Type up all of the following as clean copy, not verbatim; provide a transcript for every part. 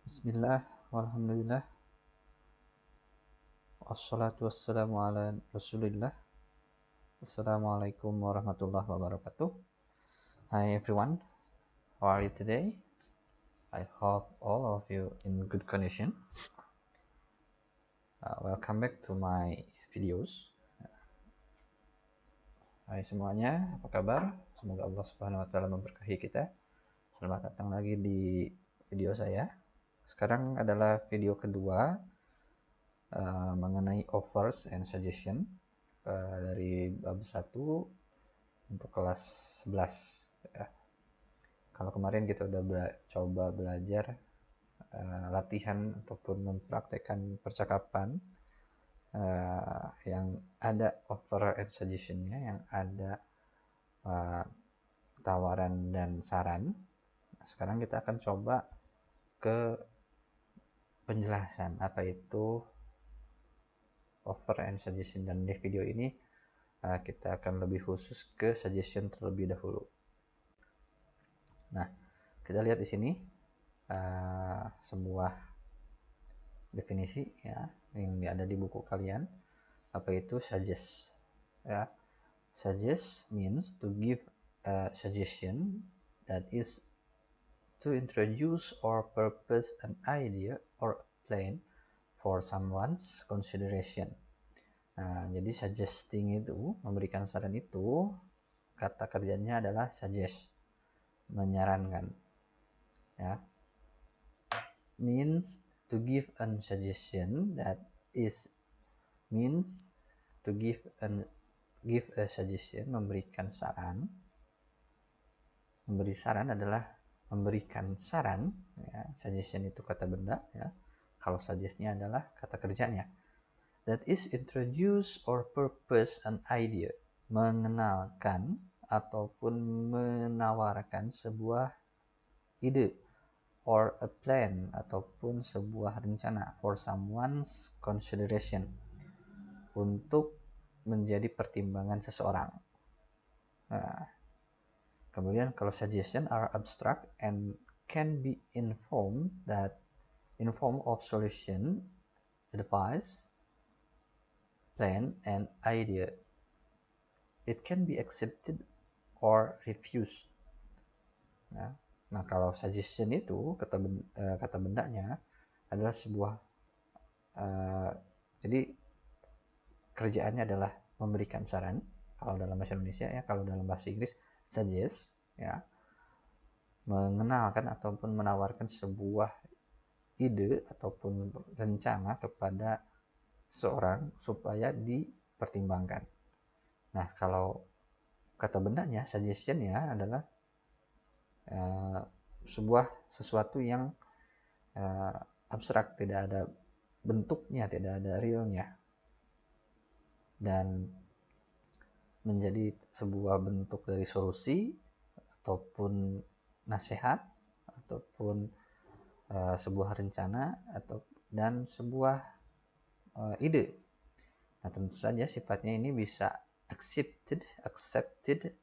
Bismillah, walhamdulillah, wassalatu wassalamu ala rasulillah. Assalamualaikum warahmatullahi wabarakatuh. Hi everyone, how are you today? I hope all of you in good condition. Welcome back to my videos. Hai semuanya, apa kabar? Semoga Allah Subhanahu wa taala memberkahi kita. Selamat datang lagi di video saya. Sekarang adalah video kedua mengenai offers and suggestion dari bab 1 untuk kelas 11 ya. Kalau kemarin kita udah coba belajar latihan ataupun mempraktekkan percakapan yang ada offer and suggestion-nya, yang ada tawaran dan saran. Sekarang kita akan coba ke penjelasan apa itu offer and suggestion, dan di video ini kita akan lebih khusus ke suggestion terlebih dahulu. Nah, kita lihat di sini sebuah definisi ya yang ada di buku kalian. Apa itu suggest? Ya, suggest means to give a suggestion, that is to introduce or purpose an idea or a plan for someone's consideration. Nah, jadi suggesting itu, memberikan saran itu, kata kerjanya adalah suggest, menyarankan. Ya, means to give a suggestion, that is means to give a suggestion, memberikan saran. Memberi saran adalah memberikan saran ya. Suggestion itu kata benda ya. Kalau suggest-nya adalah kata kerjanya. That is introduce or purpose an idea, mengenalkan ataupun menawarkan sebuah ide, or a plan ataupun sebuah rencana, for someone's consideration, untuk menjadi pertimbangan seseorang. Nah, kemudian kalau suggestion are abstract and can be in form of solution, advice, plan, and idea. It can be accepted or refused. Nah, kalau suggestion itu kata bendanya adalah sebuah jadi kerjaannya adalah memberikan saran kalau dalam bahasa Indonesia ya. Kalau dalam bahasa Inggris suggest ya, mengenalkan ataupun menawarkan sebuah ide ataupun rencana kepada seorang supaya dipertimbangkan. Nah, kalau kata bendanya suggestion ya adalah sesuatu yang abstrak, tidak ada bentuknya, tidak ada realnya, dan menjadi sebuah bentuk dari solusi ataupun nasihat ataupun sebuah rencana dan sebuah ide. Nah, tentu saja sifatnya ini bisa accepted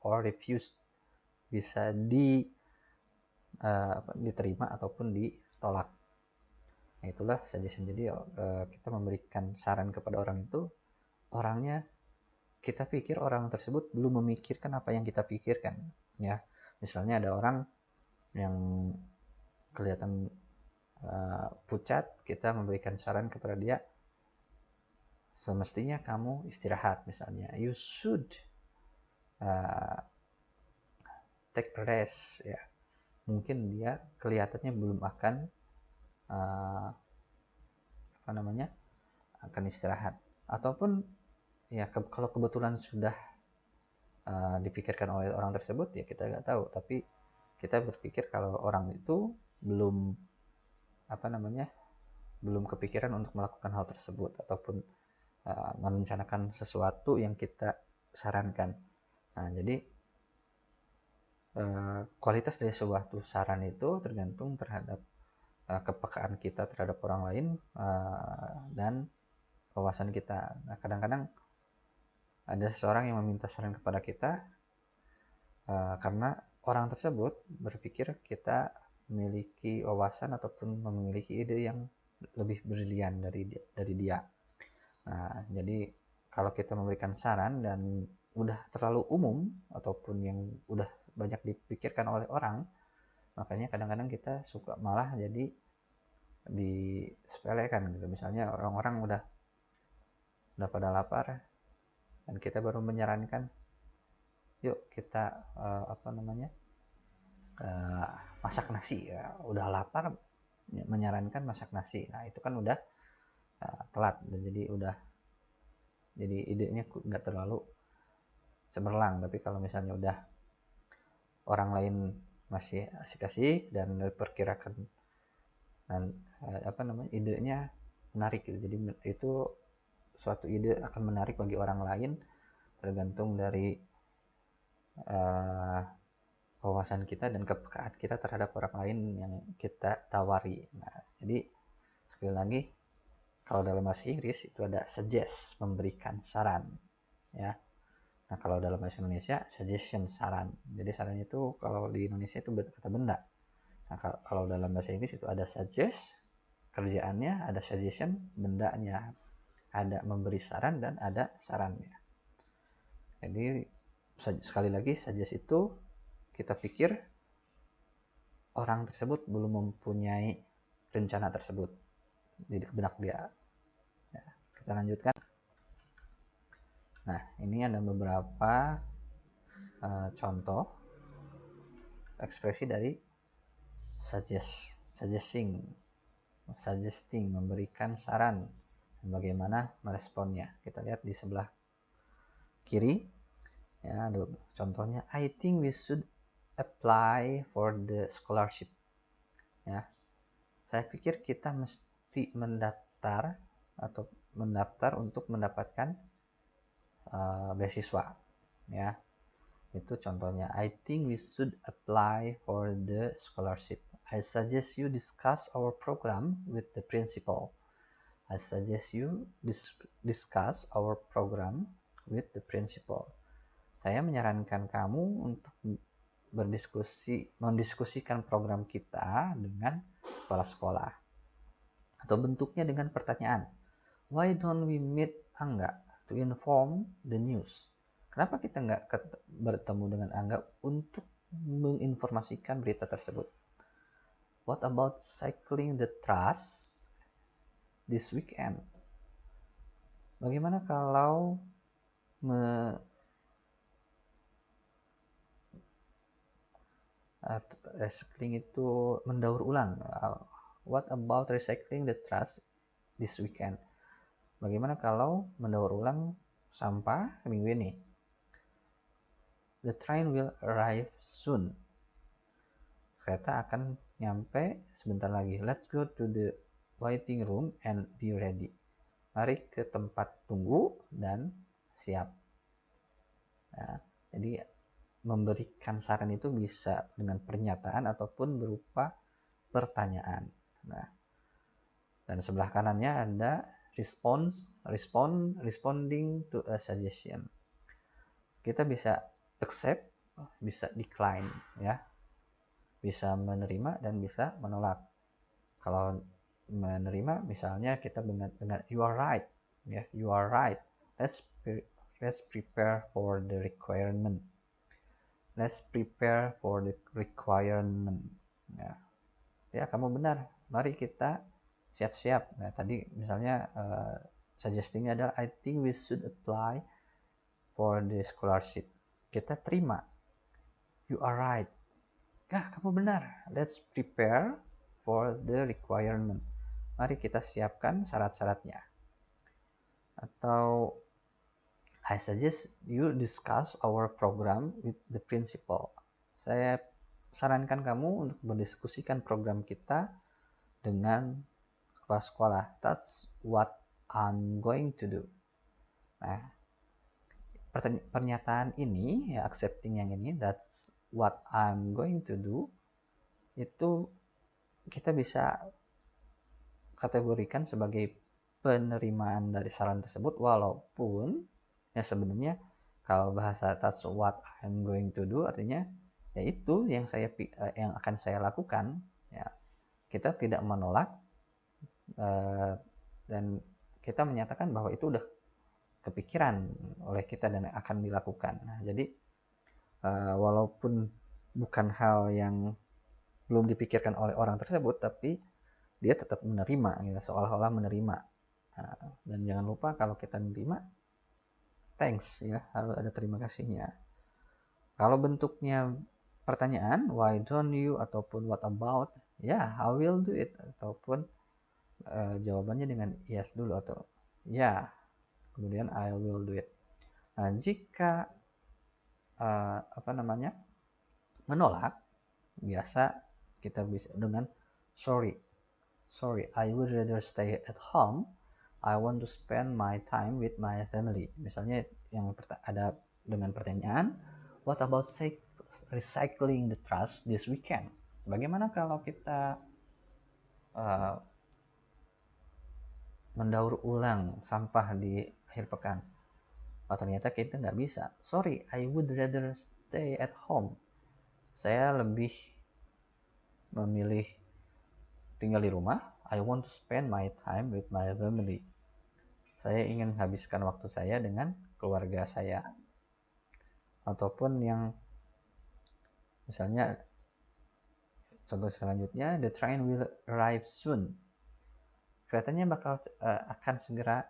or refused, bisa diterima ataupun ditolak. Nah, itulah suggestion. Jadi kita memberikan saran kepada orang itu, orangnya kita pikir orang tersebut belum memikirkan apa yang kita pikirkan ya. Misalnya ada orang yang kelihatan pucat, kita memberikan saran kepada dia, semestinya kamu istirahat, misalnya you should take rest ya. Mungkin dia kelihatannya belum akan akan istirahat, ataupun ya kalau kebetulan sudah dipikirkan oleh orang tersebut ya kita nggak tahu, tapi kita berpikir kalau orang itu belum kepikiran untuk melakukan hal tersebut ataupun merencanakan sesuatu yang kita sarankan. Nah, jadi kualitas dari sebuah saran itu tergantung terhadap kepekaan kita terhadap orang lain dan wawasan kita. Nah, kadang-kadang ada seseorang yang meminta saran kepada kita karena orang tersebut berpikir kita memiliki wawasan ataupun memiliki ide yang lebih brilian dari dia. Nah, jadi kalau kita memberikan saran dan udah terlalu umum ataupun yang udah banyak dipikirkan oleh orang, makanya kadang-kadang kita suka malah jadi disepelekan gitu. Misalnya orang-orang udah pada lapar dan kita baru menyarankan, yuk kita masak nasi. Ya, udah lapar menyarankan masak nasi. Nah, itu kan udah telat dan jadi idenya nggak terlalu cemerlang. Tapi kalau misalnya udah orang lain masih asik-asik dan diperkirakan dan idenya menarik gitu. Jadi itu suatu ide akan menarik bagi orang lain tergantung dari wawasan kita dan kepekaan kita terhadap orang lain yang kita tawari. Nah, jadi sekali lagi, kalau dalam bahasa Inggris itu ada suggest, memberikan saran, ya. Nah, kalau dalam bahasa Indonesia suggestion, saran. Jadi saran itu kalau di Indonesia itu kata benda. Nah, kalau dalam bahasa Inggris itu ada suggest, kerjaannya, ada suggestion, bendanya. Ada memberi saran dan ada sarannya. Jadi sekali lagi, suggest itu kita pikir orang tersebut belum mempunyai rencana tersebut di benak dia. Ya, kita lanjutkan. Nah, ini ada beberapa contoh ekspresi dari suggesting, memberikan saran, dan bagaimana meresponnya. Kita lihat di sebelah kiri, ya, ada contohnya. I think we should apply for the scholarship. Ya, saya pikir kita mesti mendaftar untuk mendapatkan beasiswa. Ya, itu contohnya. I think we should apply for the scholarship. I suggest you discuss our program with the principal. I suggest you discuss our program with the principal. Saya menyarankan kamu untuk mendiskusikan program kita dengan kepala sekolah. Atau bentuknya dengan pertanyaan. Why don't we meet Angga to inform the news? Kenapa kita nggak bertemu dengan Angga untuk menginformasikan berita tersebut? What about cycling the trash this weekend? Bagaimana kalau recycling itu mendaur ulang? What about recycling the trash this weekend? Bagaimana kalau mendaur ulang sampah minggu ini? The train will arrive soon. Kereta akan nyampe sebentar lagi. Let's go to the waiting room and be ready. Mari ke tempat tunggu dan siap. Nah, jadi memberikan saran itu bisa dengan pernyataan ataupun berupa pertanyaan. Nah, dan sebelah kanannya ada responding to a suggestion. Kita bisa accept, bisa decline, ya. Bisa menerima dan bisa menolak. Kalau menerima, misalnya kita dengan you are right, ya, you are right. Let's prepare for the requirement. Let's prepare for the requirement. Ya, kamu benar. Mari kita siap-siap. Nah, tadi misalnya suggestingnya adalah I think we should apply for the scholarship. Kita terima. You are right. Kamu benar. Let's prepare for the requirement. Mari kita siapkan syarat-syaratnya. Atau I suggest you discuss our program with the principal. Saya sarankan kamu untuk mendiskusikan program kita dengan kepala sekolah. That's what I'm going to do. Nah, pernyataan ini, ya, accepting yang ini, that's what I'm going to do, itu kita bisa kategorikan sebagai penerimaan dari saran tersebut, walaupun ya sebenarnya kalau bahasa that's what I'm going to do artinya yaitu yang akan saya lakukan. Ya, kita tidak menolak dan kita menyatakan bahwa itu udah kepikiran oleh kita dan akan dilakukan. Nah, jadi walaupun bukan hal yang belum dipikirkan oleh orang tersebut, tapi dia tetap menerima, ya, seolah-olah menerima. Dan jangan lupa kalau kita menerima, thanks, ya, harus ada terima kasihnya. Kalau bentuknya pertanyaan, why don't you, ataupun what about, ya, I will do it, ataupun jawabannya dengan yes dulu atau ya, kemudian I will do it. Nah, jika menolak, biasa kita bisa dengan sorry, I would rather stay at home, I want to spend my time with my family. Misalnya yang ada dengan pertanyaan, what about recycling the trash this weekend? Bagaimana kalau kita mendaur ulang sampah di akhir pekan? Ternyata kita nggak bisa. Sorry, I would rather stay at home. Saya lebih memilih tinggal di rumah. I want to spend my time with my family. Saya ingin habiskan waktu saya dengan keluarga saya. Ataupun yang misalnya contoh selanjutnya, the train will arrive soon. Keretanya akan segera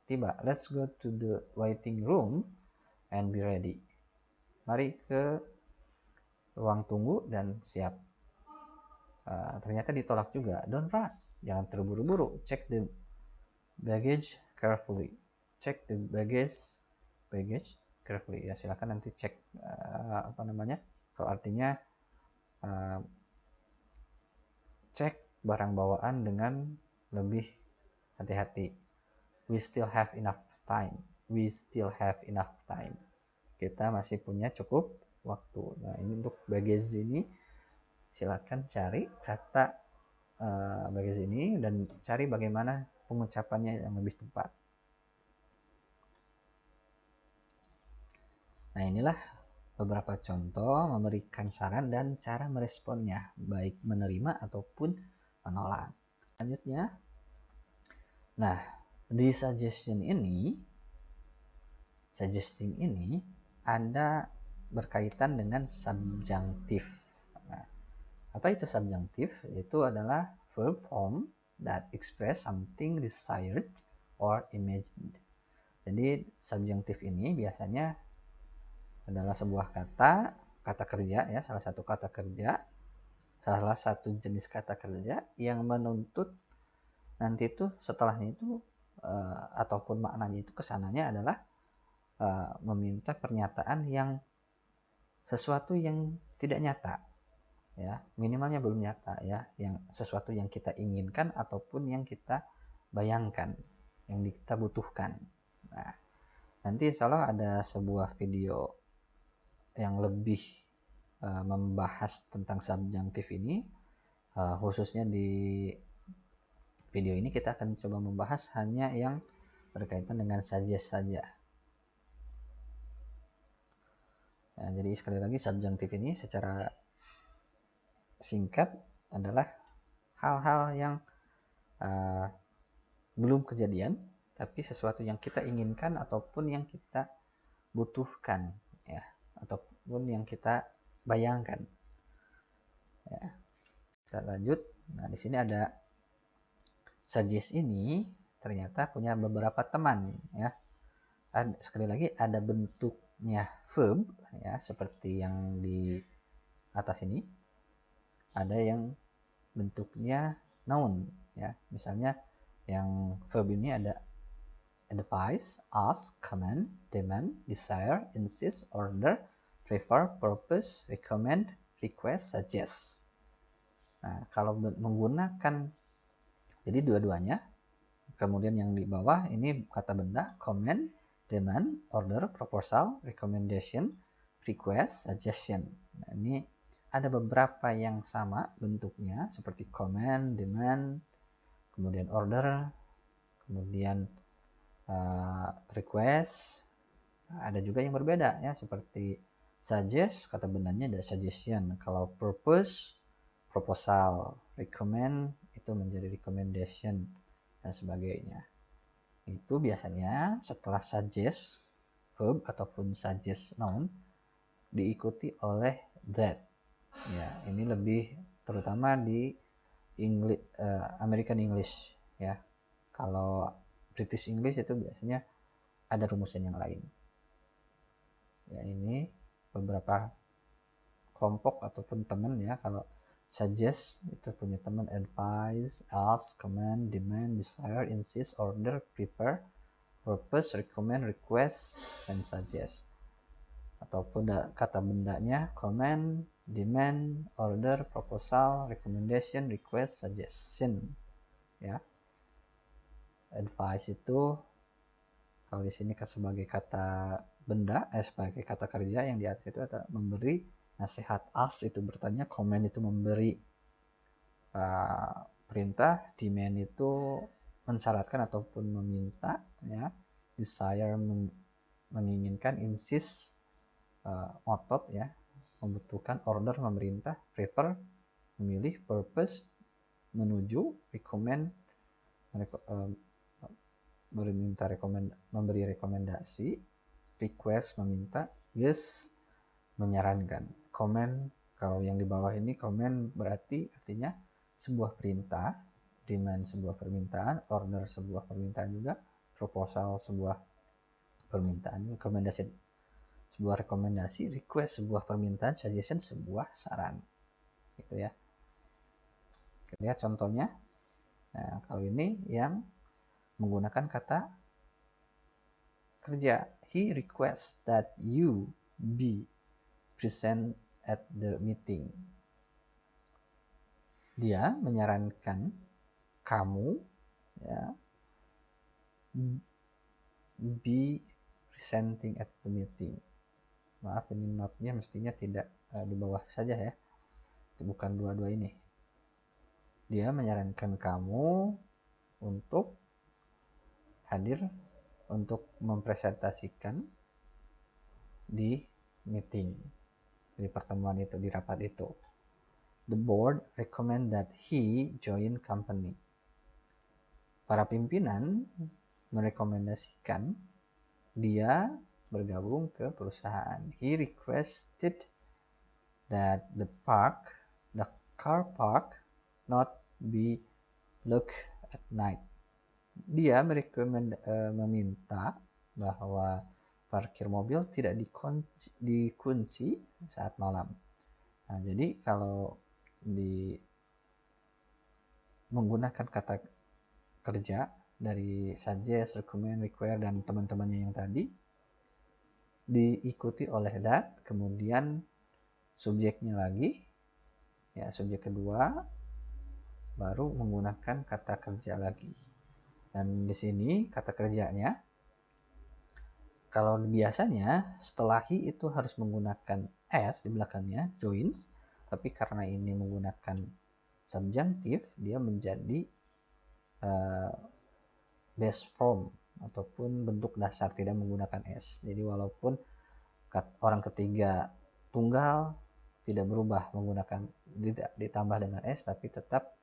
tiba. Let's go to the waiting room and be ready. Mari ke ruang tunggu dan siap. Ternyata ditolak juga. Don't rush, jangan terburu-buru. Check the baggage carefully. Check the baggage carefully. Ya, silakan nanti cek kalau artinya cek barang bawaan dengan lebih hati-hati. We still have enough time. Kita masih punya cukup waktu. Nah, ini untuk baggage ini, silakan cari kata baggage ini dan cari bagaimana pengucapannya yang lebih tepat. Nah, inilah beberapa contoh memberikan saran dan cara meresponnya, baik menerima ataupun menolak. Selanjutnya, nah, di suggesting ini ada berkaitan dengan subjunctive. Nah, apa itu subjunctive? Itu adalah verb form that express something desired or imagined. Jadi subjunctive ini biasanya adalah sebuah kata kerja, ya, salah satu jenis kata kerja yang menuntut nanti itu setelahnya itu ataupun maknanya itu kesananya adalah meminta pernyataan yang sesuatu yang tidak nyata, ya, minimalnya belum nyata, ya, yang sesuatu yang kita inginkan ataupun yang kita bayangkan, yang kita butuhkan. Nah, nanti insya Allah ada sebuah video yang lebih membahas tentang subjunctive ini, khususnya di video ini kita akan coba membahas hanya yang berkaitan dengan suggest saja. Nah, jadi sekali lagi subjunctive ini secara singkat adalah hal-hal yang belum kejadian tapi sesuatu yang kita inginkan ataupun yang kita butuhkan, ya, ataupun yang kita bayangkan. Ya. Kita lanjut. Nah, di sini ada suggest ini ternyata punya beberapa teman, ya. Sekali lagi ada bentuknya verb, ya, seperti yang di atas ini. Ada yang bentuknya noun, ya. Misalnya yang verb ini ada advise, ask, command, demand, desire, insist, order, prefer, propose, recommend, request, suggest. Nah, kalau menggunakan jadi dua-duanya, kemudian yang di bawah ini kata benda, command, demand, order, proposal, recommendation, request, suggestion. Nah, ini ada beberapa yang sama bentuknya seperti command, demand, kemudian order, kemudian request. Ada juga yang berbeda, ya, seperti suggest, kata bendanya ada suggestion. Kalau purpose proposal, recommend itu menjadi recommendation dan sebagainya. Itu biasanya setelah suggest verb ataupun suggest noun diikuti oleh that. Ya, ini lebih terutama di English, American English ya. Kalau British English itu biasanya ada rumusan yang lain. Ya, ini beberapa kelompok ataupun teman ya. Kalau suggest itu punya teman advise, ask, command, demand, desire, insist, order, prefer, purpose, recommend, request, and suggest. Ataupun kata bendanya command, demand, order, proposal, recommendation, request, suggestion ya. Advice itu kalau di sini sebagai kata benda, sebagai kata kerja, yang di atas itu adalah memberi nasihat. Ask itu bertanya, command itu memberi perintah, demand itu mensyaratkan ataupun meminta ya, desire menginginkan, insist otot ya, membutuhkan, order memerintah, prefer memilih, purpose menuju, recommend memberi rekomendasi, request meminta, yes menyarankan. Comment kalau yang di bawah ini comment berarti artinya sebuah perintah, demand sebuah permintaan, order sebuah permintaan juga, proposal sebuah permintaan, rekomendasi sebuah rekomendasi, request sebuah permintaan, suggestion sebuah saran. Gitu ya. Kita lihat contohnya. Nah, kalau ini yang menggunakan kata kerja. He requests that you be present at the meeting. Dia menyarankan kamu ya, be presenting at the meeting. Maaf, ini mapnya mestinya tidak di bawah saja ya, bukan dua-dua ini. Dia menyarankan kamu untuk hadir untuk mempresentasikan di meeting, di pertemuan itu, di rapat itu. The board recommend that he join company. Para pimpinan merekomendasikan dia bergabung ke perusahaan. He requested that the car park not be locked at night. Dia meminta bahwa parkir mobil tidak dikunci saat malam. Nah, jadi kalau menggunakan kata kerja dari suggest, recommend, require, dan teman-temannya yang tadi diikuti oleh that, kemudian subjeknya lagi ya, subjek kedua, baru menggunakan kata kerja lagi. Dan di sini kata kerjanya kalau biasanya setelah he itu harus menggunakan s di belakangnya, joins, tapi karena ini menggunakan subjunctive, dia menjadi base form ataupun bentuk dasar, tidak menggunakan s. Jadi walaupun orang ketiga tunggal tidak berubah menggunakan, tidak ditambah dengan s, tapi tetap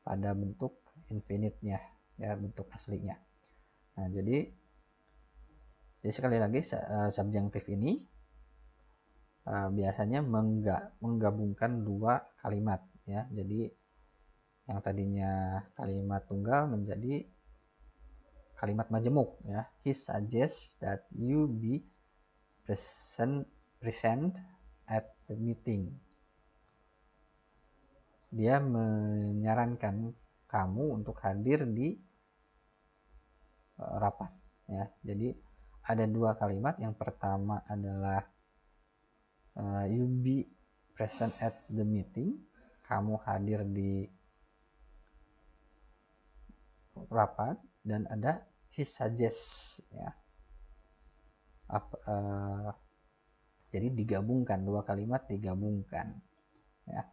pada bentuk infinite-nya ya, bentuk aslinya. Nah, jadi sekali lagi subjunctive ini biasanya menggabungkan dua kalimat ya. Jadi yang tadinya kalimat tunggal menjadi kalimat majemuk ya. He suggests that you be present at the meeting. Dia menyarankan kamu untuk hadir di rapat ya. Jadi ada dua kalimat. Yang pertama adalah you be present at the meeting. Kamu hadir di rapat. Dan ada he suggests ya. Jadi digabungkan, dua kalimat digabungkan ya.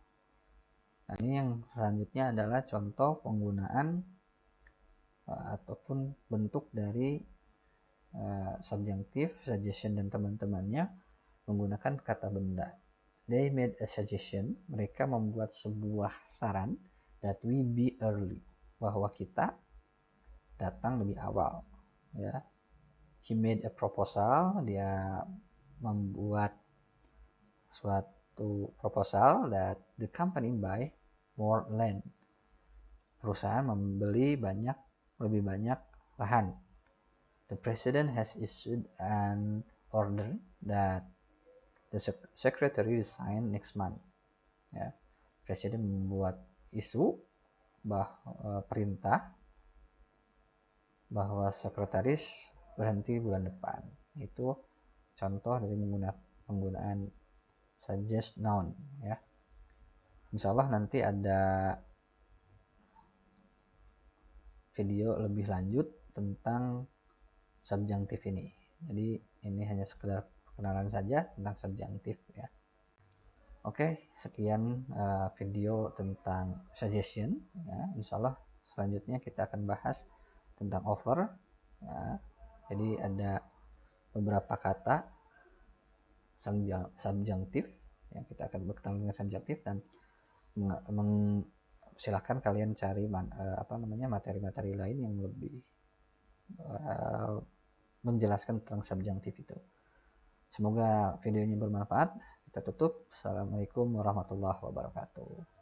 Nah, ini yang selanjutnya adalah contoh penggunaan ataupun bentuk dari subjunctive, suggestion, dan teman-temannya menggunakan kata benda. They made a suggestion. Mereka membuat sebuah saran that we be early. Bahwa kita datang lebih awal. Ya. He made a proposal. Dia membuat suatu proposal that the company buy more land. Perusahaan membeli lebih banyak lahan. The president has issued an order that the secretary resign next month. Ya, presiden membuat isu perintah bahwa sekretaris berhenti bulan depan. Itu contoh dari penggunaan suggest noun. Ya, insya Allah nanti ada video lebih lanjut tentang subjunctive ini. Jadi ini hanya sekedar perkenalan saja tentang subjunctive ya. Oke, sekian video tentang suggestion ya. Insyaallah selanjutnya kita akan bahas tentang offer ya. Jadi ada beberapa kata subjunctive yang kita akan berkenal dengan subjunctive, dan silahkan kalian cari materi-materi lain yang lebih menjelaskan tentang subjunctive itu. Semoga videonya bermanfaat. Kita tutup. Assalamualaikum warahmatullahi wabarakatuh.